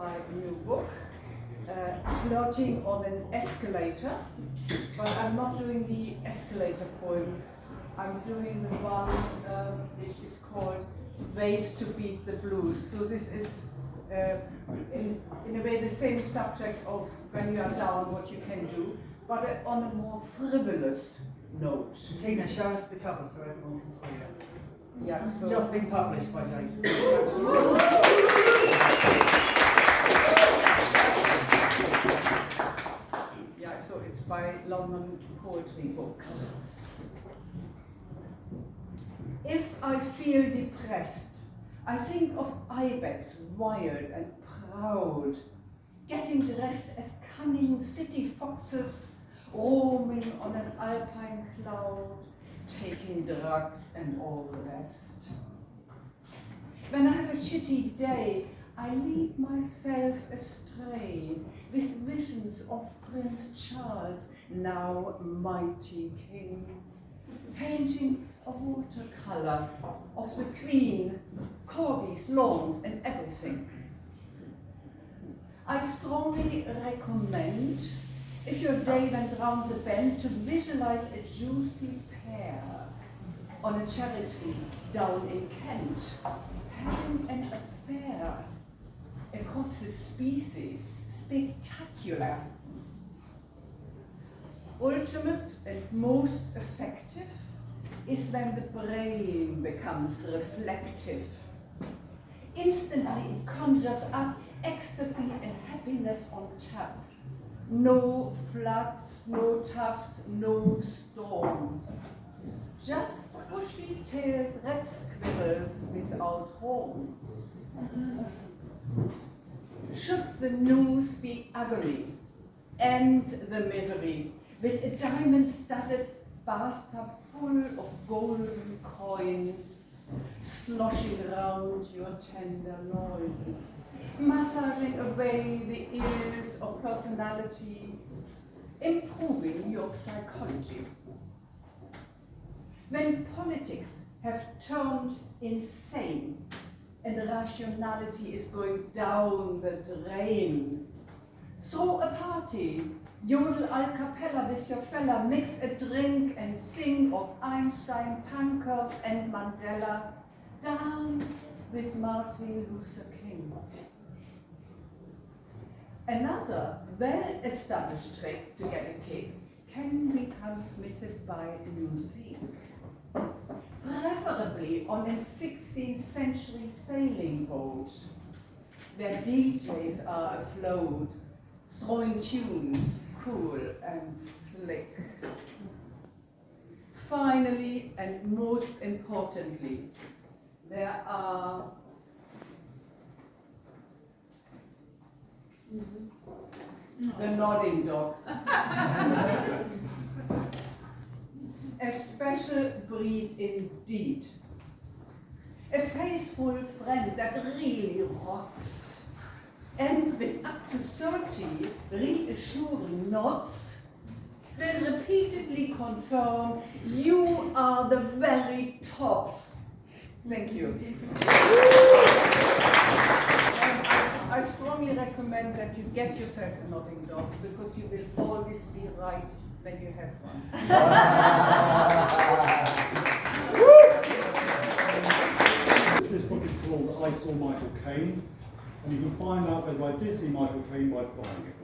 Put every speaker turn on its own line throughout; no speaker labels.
my new book, Flirting on an Escalator, but I'm not doing the escalator poem. I'm doing the one which is called Ways to Beat the Blues. So this is in a way the same subject of when you are down, what you can do, but on a more frivolous note.
Bettina, show us the cover so everyone can see it.
Yeah, so
Just been published by Jason.
yeah, so it's by London Poetry Books. If I feel depressed, I think of ibex, wired and proud, getting dressed as cunning city foxes, roaming on an alpine cloud, taking drugs and all the rest. When I have a shitty day, I lead myself astray with visions of Prince Charles, now mighty king, painting a watercolor of the Queen, corgis, lawns and everything. I strongly recommend, if your day went round the bend, to visualize a juicy pear on a cherry tree down in Kent, having an affair across the species, spectacular. Ultimate and most effective is when the brain becomes reflective. Instantly it conjures up ecstasy and happiness on tap. No floods, no toughs, no storms. Just bushy-tailed red squirrels without horns. Should the news be ugly, end the misery with a diamond-studded bathtub full of golden coins sloshing around your tender loins, massaging away the ills of personality, improving your psychology. When politics have turned insane and rationality is going down the drain, throw a party, yodel a cappella with your fella, mix a drink and sing of Einstein, Pankhurst and Mandela, dance with Martin Luther King. Another well-established trick to get a kick can be transmitted by music, preferably on a 16th century sailing boat, where DJs are afloat, throwing tunes, cool and slick. Finally, and most importantly, there are the nodding dogs. A special breed indeed. A faithful friend that really rocks. And with up to 30 reassuring nods, will repeatedly confirm you are the very tops. Thank you. I strongly recommend that you get yourself a nodding dog, because you will always be right when you have one.
This book is called I Saw Michael Caine, and you can find out whether I did see Michael Caine by buying it.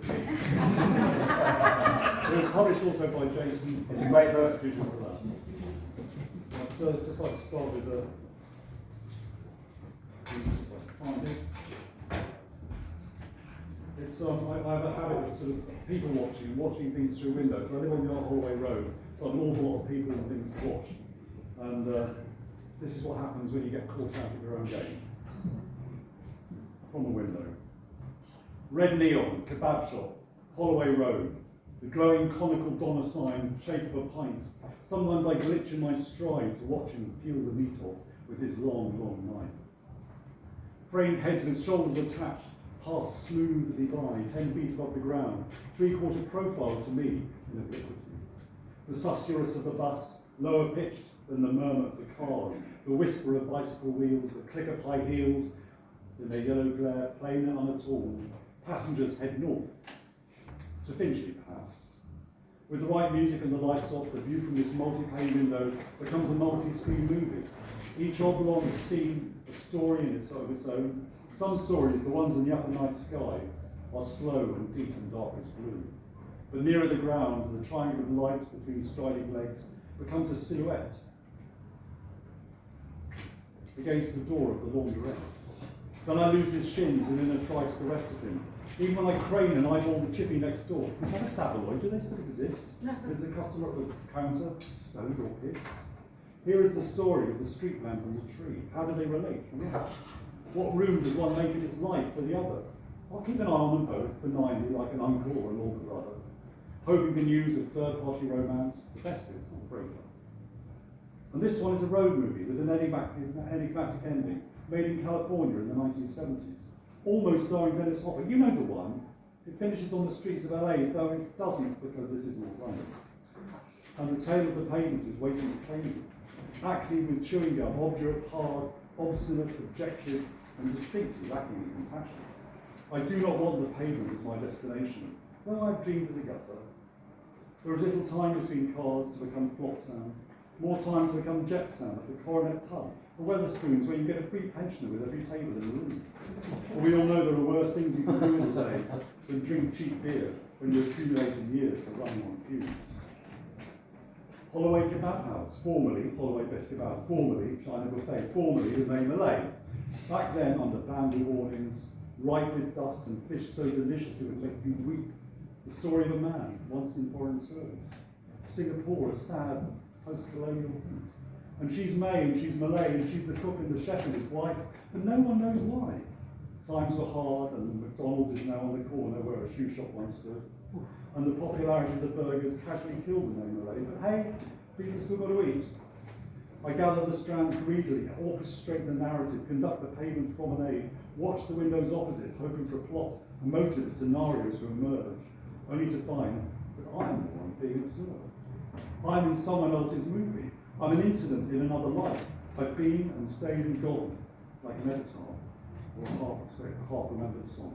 It was published also by Jason.
It's a great book.
I'd just like to start with a find it. It's I have a habit of sort of people watching things through windows. I live on the Holloway Road, so I have an awful lot of people and things to watch. And this is what happens when you get caught out of your own game. From the window. Red neon, kebab shop, Holloway Road. The glowing conical Donna sign, shape of a pint. Sometimes I glitch in my stride to watch him peel the meat off with his long, long knife. Framed heads with shoulders attached, pass smoothly by, 10 feet above the ground, 3/4 profile to me in obliquity. The susurrus of the bus, lower pitched than the murmur of the cars, the whisper of bicycle wheels, the click of high heels, In their yellow glare, plain and unadorned, passengers head north, to Finchley perhaps. With the right music and the lights off, the view from this multi-pane window becomes a multi-screen movie. Each oblong scene, a story of its own. Some stories, the ones in the upper night sky, are slow and deep and darkest blue. But nearer the ground, the triangle of light between striding legs becomes a silhouette against the door of the laundrette. Then I lose his shins and in a trice the rest of him. Even when I crane and eyeball the chippy next door, is that a Savaloy? Do they still exist? Is the customer at the counter stoned or pissed? Here is the story of the street lamp and the tree. How do they relate? What room does one make in its life for the other? I'll keep an eye on them both, benignly, like an uncle or an older brother, hoping for news of third-party romance, the best is, not breakup. And this one is a road movie with an enigmatic ending, made in California in the 1970s, almost starring Dennis Hopper. You know the one. It finishes on the streets of LA, though it doesn't because this is North London. And the tale of the pavement is waiting to claim you. Acne with chewing gum, obdurate, hard, obstinate, objective, and distinctly lacking in compassion. I do not want the pavement as my destination, though I've dreamed of the gutter. There is little time between cars to become flotsam, more time to become jetsam at the Coronet Pub, the Weatherspoons where you get a free pensioner with every table in the room. But we all know there are worse things you can do in the day than drink cheap beer when your accumulated years are running on fumes. Holloway Kebab House, formerly Holloway Best Kebab, formerly China Buffet, formerly the name Malay. Back then, under bamboo awnings, ripe with dust and fish so delicious it would make you weep. The story of a man once in foreign service. Singapore, a sad post-colonial route. And she's May and she's Malay and she's the cook and the chef and his wife, but no one knows why. Times were hard and McDonald's is now on the corner where a shoe shop once stood. And the popularity of the burgers casually killed the name Malay, but hey, people still got to eat. I gather the strands greedily, orchestrate the narrative, conduct the pavement promenade, watch the windows opposite, hoping for a plot, a motive, a scenario to emerge, only to find that I'm the one being observed. I'm in someone else's movie. I'm an incident in another life. I've been and stayed and gone, like an epitaph or a half-remembered song.